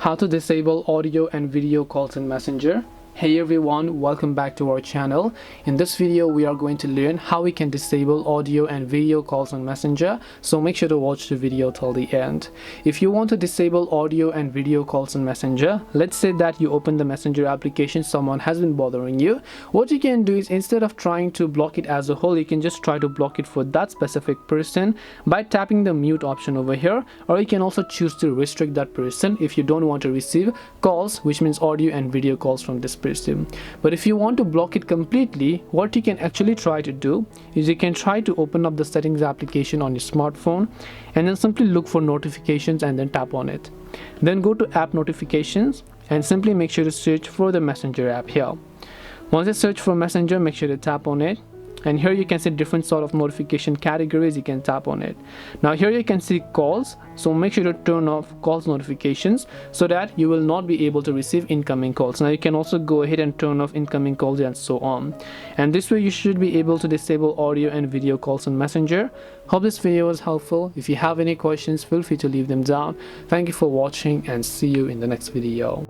How to disable audio and video calls in Messenger. Hey everyone, welcome back to our channel. In this video we are going to learn how we can disable audio and video calls on Messenger, so make sure to watch the video till the end. If you want to disable audio and video calls on Messenger, let's say that you open the Messenger application, someone has been bothering you. What you can do is, instead of trying to block it as a whole, you can just try to block it for that specific person by tapping the mute option over here, or you can also choose to restrict that person if you don't want to receive calls, which means audio and video calls from this person. But if you want to block it completely, what you can actually try to do is you can try to open up the settings application on your smartphone and then simply look for notifications and then tap on it. Then go to app notifications and simply make sure to search for the Messenger app here. Once you search for Messenger, make sure to tap on it. And here you can see different sort of notification categories. You can tap on it. Now here you can see calls, so make sure to turn off calls notifications so that you will not be able to receive incoming calls. Now you can also go ahead and turn off incoming calls and so on, and this way you should be able to disable audio and video calls on Messenger. Hope this video was helpful. If you have any questions, feel free to leave them down. Thank you for watching and see you in the next video.